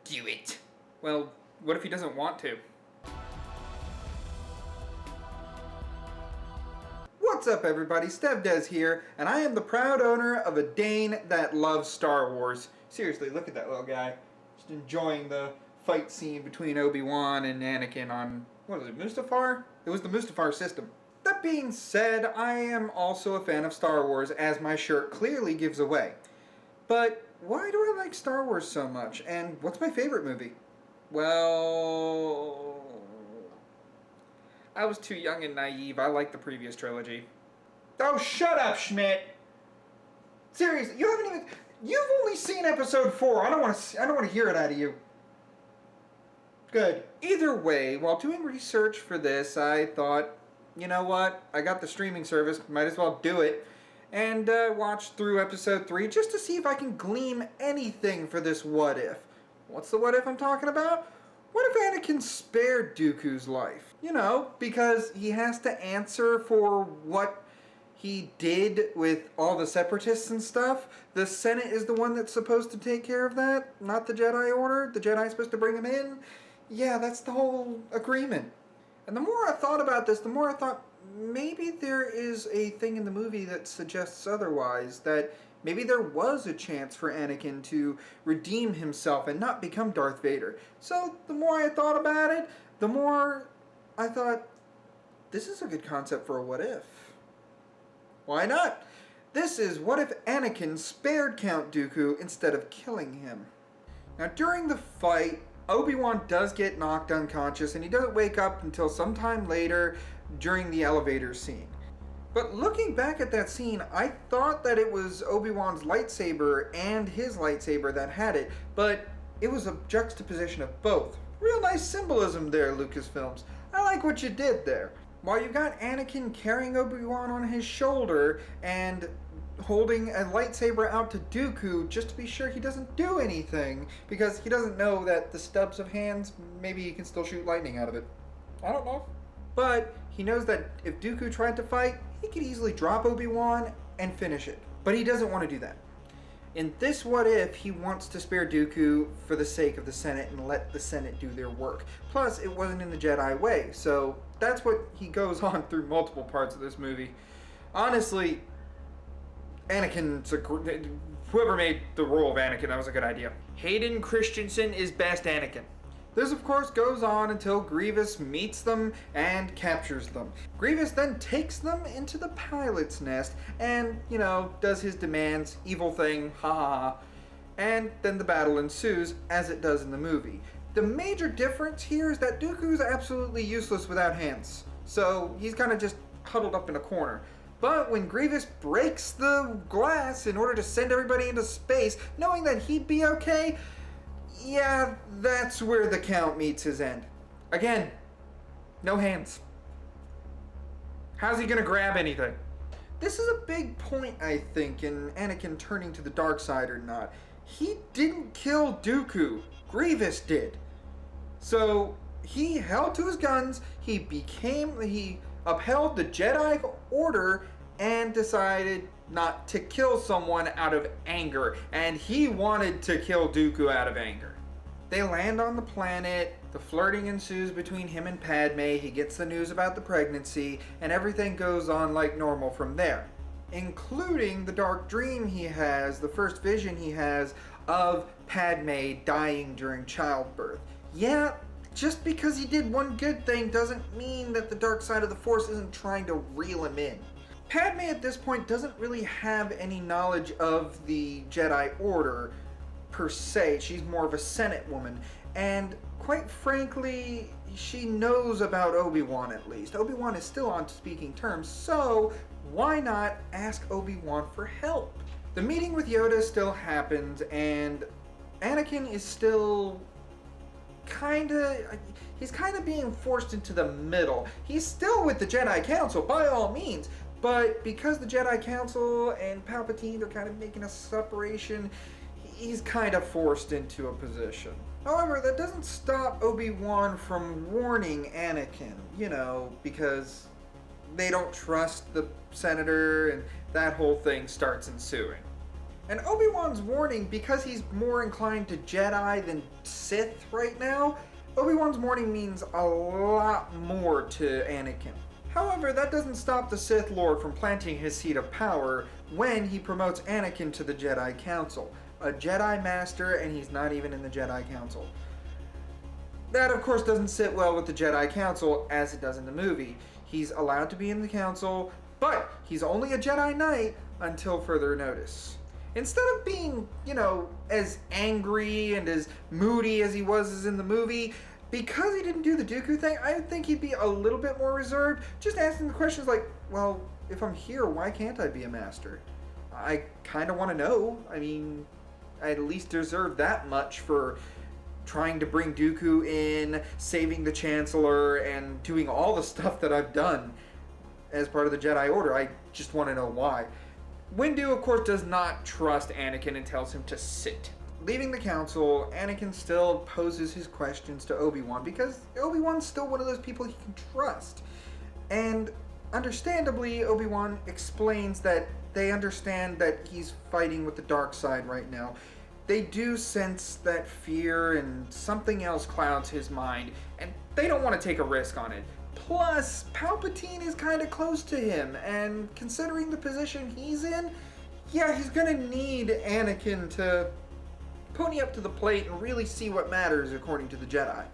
do it. Well, what if he doesn't want to? What's up, everybody? StevDeS here, and I am the proud owner of a Dane that loves Star Wars. Seriously, look at that little guy. Just enjoying the fight scene between Obi-Wan and Anakin on, what is it, Mustafar? It was the Mustafar system. That being said, I am also a fan of Star Wars, as my shirt clearly gives away. But why do I like Star Wars so much, and what's my favorite movie? Well, I was too young and naive. I like the previous trilogy. Oh, shut up, Schmidt! Seriously, you've only seen episode 4. I don't want to hear it out of you. Good. Either way, while doing research for this, I thought, you know what? I got the streaming service, might as well do it. And watched through episode 3 just to see if I can glean anything for this what if. What's the what if I'm talking about? What if Anakin spared Dooku's life? You know, because he has to answer for what he did with all the separatists and stuff. The Senate is the one that's supposed to take care of that, not the Jedi Order. The Jedi's supposed to bring him in. Yeah, that's the whole agreement. And the more I thought about this, the more I thought maybe there is a thing in the movie that suggests otherwise, that maybe there was a chance for Anakin to redeem himself and not become Darth Vader. So the more I thought about it, the more I thought, this is a good concept for a what if. Why not? This is what if Anakin spared Count Dooku instead of killing him. Now during the fight, Obi-Wan does get knocked unconscious and he doesn't wake up until sometime later during the elevator scene. But looking back at that scene, I thought that it was Obi-Wan's lightsaber and his lightsaber that had it, but it was a juxtaposition of both. Real nice symbolism there, Lucasfilms. I like what you did there. While you got Anakin carrying Obi-Wan on his shoulder and holding a lightsaber out to Dooku just to be sure he doesn't do anything, because he doesn't know that the stubs of hands, maybe he can still shoot lightning out of it. I don't know. But he knows that if Dooku tried to fight, he could easily drop Obi-Wan and finish it. But he doesn't want to do that. In this what if, he wants to spare Dooku for the sake of the Senate and let the Senate do their work. Plus, it wasn't in the Jedi way, so that's what he goes on through multiple parts of this movie. Honestly, whoever made the role of Anakin, that was a good idea. Hayden Christensen is best Anakin. This, of course, goes on until Grievous meets them and captures them. Grievous then takes them into the pilot's nest and, you know, does his demands, evil thing, ha ha ha. And then the battle ensues, as it does in the movie. The major difference here is that Dooku's absolutely useless without hands. So he's kind of just huddled up in a corner. But when Grievous breaks the glass in order to send everybody into space, knowing that he'd be okay, yeah, that's where the Count meets his end. Again, no hands. How's he gonna grab anything? This is a big point, I think, in Anakin turning to the dark side or not. He didn't kill Dooku. Grievous did. So he held to his guns, he upheld the Jedi Order and decided not to kill someone out of anger, and he wanted to kill Dooku out of anger. They land on the planet, the flirting ensues between him and Padme, he gets the news about the pregnancy, and everything goes on like normal from there. Including the dark dream he has, the first vision he has of Padme dying during childbirth. Yeah, just because he did one good thing doesn't mean that the dark side of the Force isn't trying to reel him in. Padme at this point doesn't really have any knowledge of the Jedi Order per se. She's more of a Senate woman, and quite frankly, she knows about Obi-Wan at least. Obi-Wan is still on speaking terms, so why not ask Obi-Wan for help? The meeting with Yoda still happens, and Anakin is still he's kind of being forced into the middle. He's still with the Jedi Council, by all means, but because the Jedi Council and Palpatine are kind of making a separation, he's kind of forced into a position. However, that doesn't stop Obi-Wan from warning Anakin, you know, because they don't trust the senator and that whole thing starts ensuing. And Obi-Wan's warning, because he's more inclined to Jedi than Sith right now, Obi-Wan's warning means a lot more to Anakin. However, that doesn't stop the Sith Lord from planting his seat of power when he promotes Anakin to the Jedi Council. A Jedi Master, and he's not even in the Jedi Council. That, of course, doesn't sit well with the Jedi Council as it does in the movie. He's allowed to be in the Council, but he's only a Jedi Knight until further notice. Instead of being, as angry and as moody as he was in the movie, because he didn't do the Dooku thing, I think he'd be a little bit more reserved, just asking the questions like, well, if I'm here, why can't I be a master? I kind of want to know. I mean, I at least deserve that much for trying to bring Dooku in, saving the Chancellor, and doing all the stuff that I've done as part of the Jedi Order. I just want to know why. Windu, of course, does not trust Anakin and tells him to sit. Leaving the council, Anakin still poses his questions to Obi-Wan because Obi-Wan's still one of those people he can trust. And understandably, Obi-Wan explains that they understand that he's fighting with the dark side right now. They do sense that fear and something else clouds his mind, and they don't want to take a risk on it. Plus, Palpatine is kind of close to him, and considering the position he's in, yeah, he's gonna need Anakin to pony up to the plate and really see what matters according to the Jedi.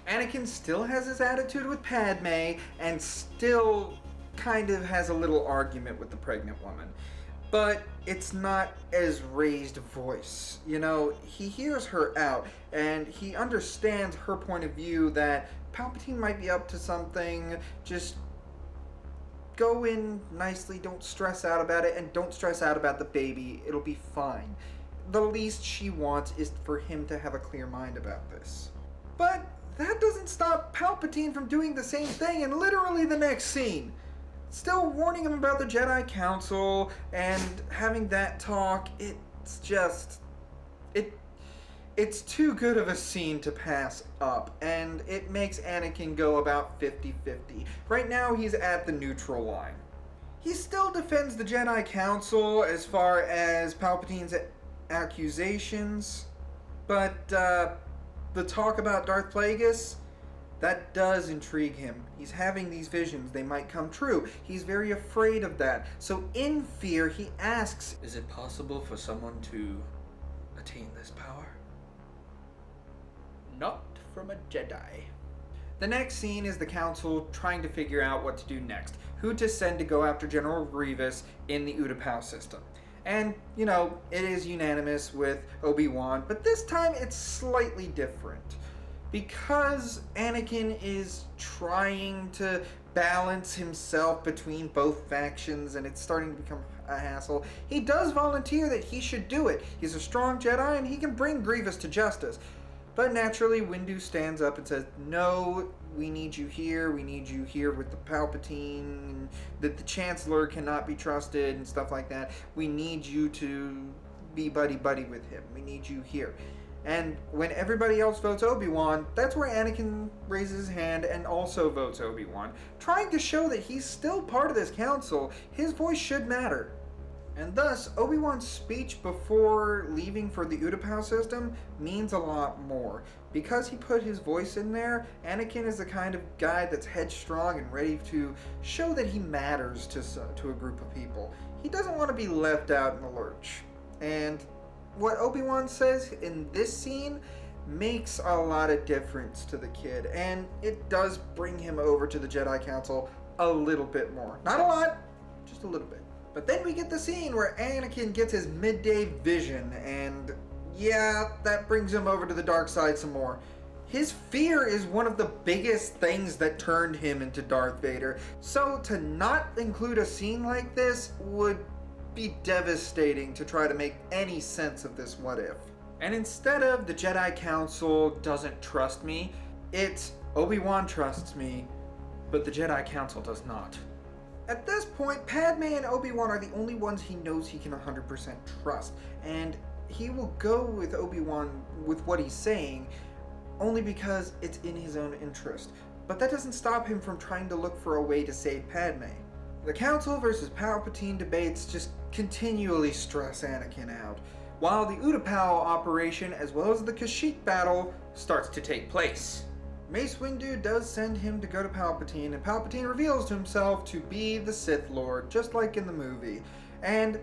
Anakin still has his attitude with Padme, and still kind of has a little argument with the pregnant woman. But it's not as raised voice. He hears her out, and he understands her point of view that Palpatine might be up to something. Just go in nicely, don't stress out about it, and don't stress out about the baby. It'll be fine. The least she wants is for him to have a clear mind about this. But that doesn't stop Palpatine from doing the same thing in literally the next scene. Still warning him about the Jedi Council and having that talk. It's too good of a scene to pass up, and it makes Anakin go about 50-50. Right now, he's at the neutral line. He still defends the Jedi Council as far as Palpatine's accusations, but the talk about Darth Plagueis, that does intrigue him. He's having these visions. They might come true. He's very afraid of that. So in fear, he asks, is it possible for someone to attain this power? Not from a Jedi. The next scene is the Council trying to figure out what to do next. Who to send to go after General Grievous in the Utapau system. And, it is unanimous with Obi-Wan, but this time it's slightly different. Because Anakin is trying to balance himself between both factions and it's starting to become a hassle, he does volunteer that he should do it. He's a strong Jedi and he can bring Grievous to justice. But naturally, Windu stands up and says, no, we need you here with the Palpatine, that the Chancellor cannot be trusted and stuff like that. We need you to be buddy-buddy with him. We need you here. And when everybody else votes Obi-Wan, that's where Anakin raises his hand and also votes Obi-Wan, trying to show that he's still part of this council. His voice should matter. And thus, Obi-Wan's speech before leaving for the Utapau system means a lot more. Because he put his voice in there, Anakin is the kind of guy that's headstrong and ready to show that he matters to a group of people. He doesn't want to be left out in the lurch. And what Obi-Wan says in this scene makes a lot of difference to the kid, and it does bring him over to the Jedi Council a little bit more. Not a lot, just a little bit. But then we get the scene where Anakin gets his midday vision, and yeah, that brings him over to the dark side some more. His fear is one of the biggest things that turned him into Darth Vader, so to not include a scene like this would be devastating to try to make any sense of this what if. And instead of the Jedi Council doesn't trust me, it's Obi-Wan trusts me, but the Jedi Council does not. At this point, Padme and Obi-Wan are the only ones he knows he can 100% trust, and he will go with Obi-Wan with what he's saying only because it's in his own interest. But that doesn't stop him from trying to look for a way to save Padme. The Council versus Palpatine debates just continually stress Anakin out, while the Utapau operation as well as the Kashyyyk battle starts to take place. Mace Windu does send him to go to Palpatine, and Palpatine reveals to himself to be the Sith Lord, just like in the movie. And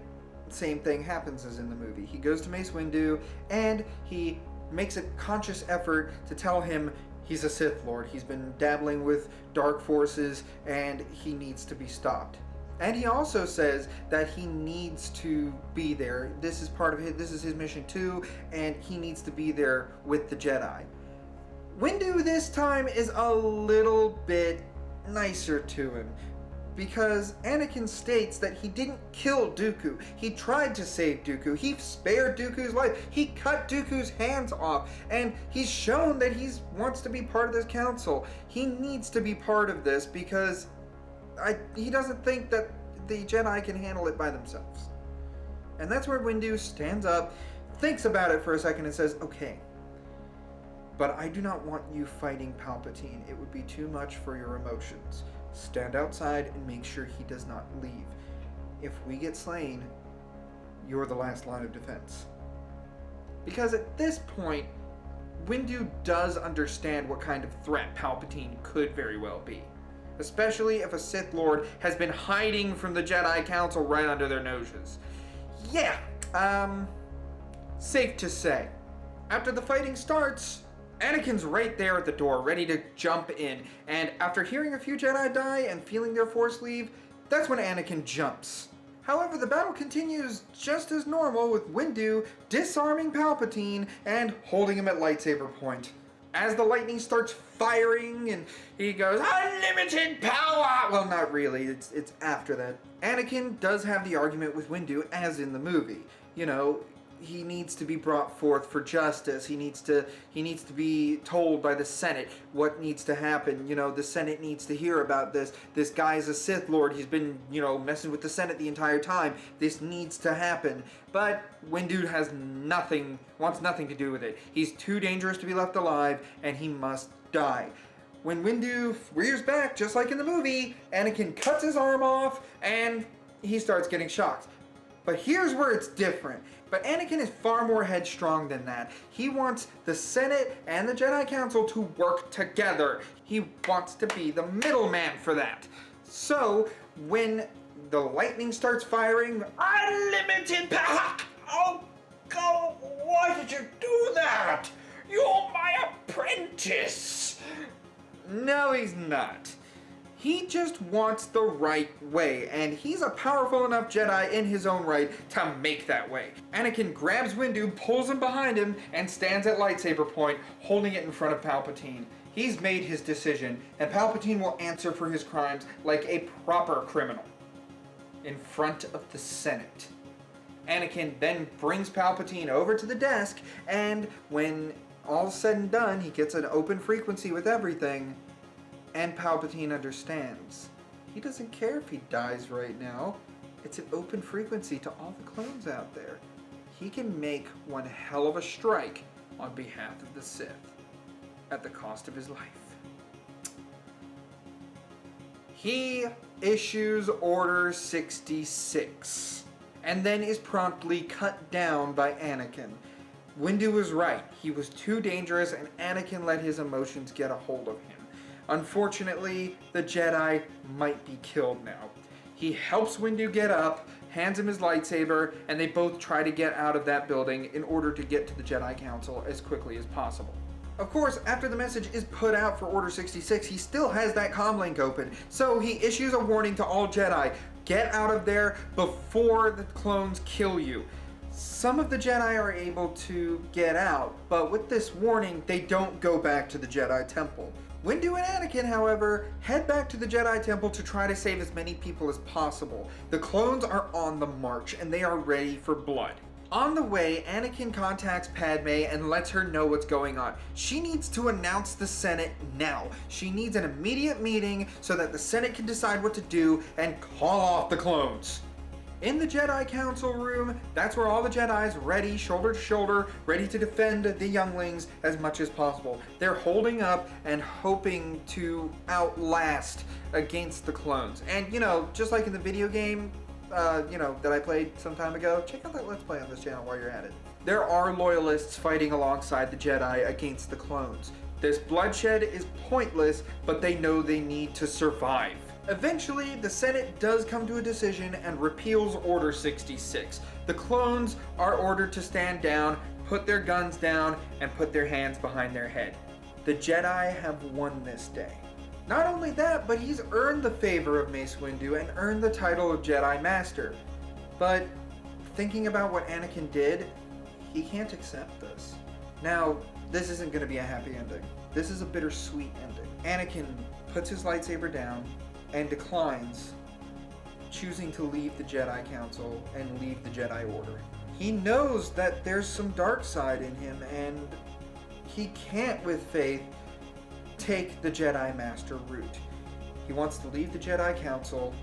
same thing happens as in the movie. He goes to Mace Windu, and he makes a conscious effort to tell him he's a Sith Lord. He's been dabbling with dark forces, and he needs to be stopped. And he also says that he needs to be there. This is part of his mission too, and he needs to be there with the Jedi. Windu this time is a little bit nicer to him, because Anakin states that he didn't kill Dooku. He tried to save Dooku. He spared Dooku's life. He cut Dooku's hands off, and he's shown that he wants to be part of this council. He needs to be part of this because he doesn't think that the Jedi can handle it by themselves. And that's where Windu stands up, thinks about it for a second, and says, okay, but I do not want you fighting Palpatine. It would be too much for your emotions. Stand outside and make sure he does not leave. If we get slain, you're the last line of defense. Because at this point, Windu does understand what kind of threat Palpatine could very well be. Especially if a Sith Lord has been hiding from the Jedi Council right under their noses. Yeah, safe to say. After the fighting starts, Anakin's right there at the door, ready to jump in, and after hearing a few Jedi die and feeling their force leave, that's when Anakin jumps. However, the battle continues just as normal, with Windu disarming Palpatine and holding him at lightsaber point. As the lightning starts firing and he goes, "Unlimited power!" Well, not really, it's after that. Anakin does have the argument with Windu as in the movie. You know, he needs to be brought forth for justice. He needs to be told by the Senate what needs to happen. You know, the Senate needs to hear about this. This guy's a Sith Lord. He's been, messing with the Senate the entire time. This needs to happen. But Windu wants nothing to do with it. He's too dangerous to be left alive, and he must die. When Windu rears back, just like in the movie, Anakin cuts his arm off, and he starts getting shocked. But here's where it's different. But Anakin is far more headstrong than that. He wants the Senate and the Jedi Council to work together. He wants to be the middleman for that. So, when the lightning starts firing, unlimited power! Oh, God, why did you do that? You're my apprentice! No, he's not. He just wants the right way, and he's a powerful enough Jedi in his own right to make that way. Anakin grabs Windu, pulls him behind him, and stands at lightsaber point, holding it in front of Palpatine. He's made his decision, and Palpatine will answer for his crimes like a proper criminal in front of the Senate. Anakin then brings Palpatine over to the desk, and when all's said and done, he gets an open frequency with everything. And Palpatine understands. He doesn't care if he dies right now. It's an open frequency to all the clones out there. He can make one hell of a strike on behalf of the Sith at the cost of his life. He issues Order 66 and then is promptly cut down by Anakin. Windu was right. He was too dangerous, and Anakin let his emotions get a hold of him. Unfortunately, the Jedi might be killed now. He helps Windu get up, hands him his lightsaber, and they both try to get out of that building in order to get to the Jedi Council as quickly as possible. Of course, after the message is put out for Order 66, he still has that comlink open, so he issues a warning to all Jedi. Get out of there before the clones kill you. Some of the Jedi are able to get out, but with this warning, they don't go back to the Jedi Temple. Windu and Anakin, however, head back to the Jedi Temple to try to save as many people as possible. The clones are on the march, and they are ready for blood. On the way, Anakin contacts Padme and lets her know what's going on. She needs to announce the Senate now. She needs an immediate meeting so that the Senate can decide what to do and call off the clones. In the Jedi Council room, that's where all the Jedi's ready, shoulder to shoulder, ready to defend the younglings as much as possible. They're holding up and hoping to outlast against the clones. And, you know, just like in the video game, that I played some time ago, check out that Let's Play on this channel while you're at it. There are loyalists fighting alongside the Jedi against the clones. This bloodshed is pointless, but they know they need to survive. Eventually, the Senate does come to a decision and repeals Order 66. The clones are ordered to stand down, put their guns down, and put their hands behind their head. The Jedi have won this day. Not only that, but he's earned the favor of Mace Windu and earned the title of Jedi Master. But thinking about what Anakin did, he can't accept this. Now, this isn't going to be a happy ending. This is a bittersweet ending. Anakin puts his lightsaber down and declines, choosing to leave the Jedi Council and leave the Jedi Order. He knows that there's some dark side in him, and he can't, with faith, take the Jedi Master route. He wants to leave the Jedi Council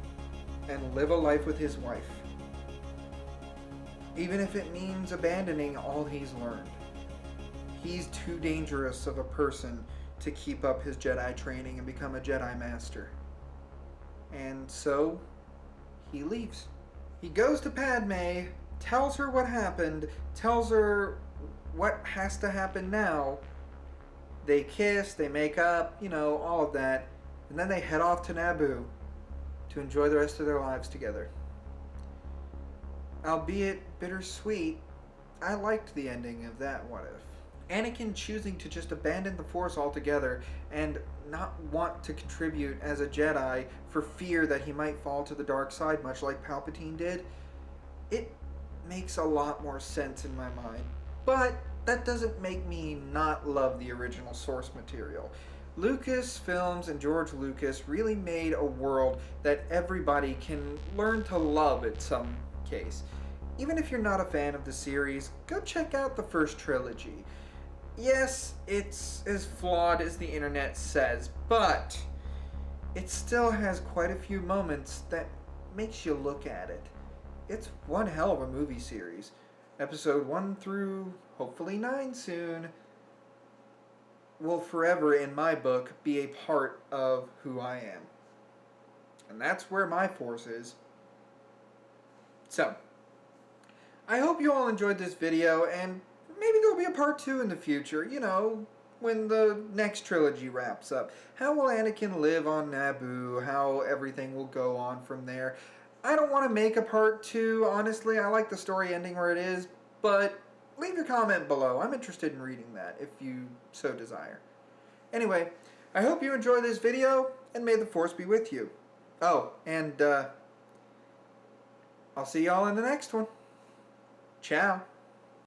and live a life with his wife, even if it means abandoning all he's learned. He's too dangerous of a person to keep up his Jedi training and become a Jedi Master. And so, he leaves. He goes to Padme, tells her what happened, tells her what has to happen now. They kiss, they make up, all of that. And then they head off to Naboo to enjoy the rest of their lives together. Albeit bittersweet, I liked the ending of that What If. Anakin choosing to just abandon the Force altogether and not want to contribute as a Jedi for fear that he might fall to the dark side, much like Palpatine did, it makes a lot more sense in my mind. But that doesn't make me not love the original source material. Lucasfilms and George Lucas really made a world that everybody can learn to love in some case. Even if you're not a fan of the series, go check out the first trilogy. Yes, it's as flawed as the internet says, but it still has quite a few moments that makes you look at it. It's one hell of a movie series. Episode 1 through hopefully 9 soon will forever, in my book, be a part of who I am. And that's where my Force is. So, I hope you all enjoyed this video, and maybe there'll be a part 2 in the future, when the next trilogy wraps up. How will Anakin live on Naboo? How everything will go on from there? I don't want to make a part 2, honestly. I like the story ending where it is, but leave your comment below. I'm interested in reading that, if you so desire. Anyway, I hope you enjoy this video, and may the Force be with you. Oh, and I'll see y'all in the next one. Ciao.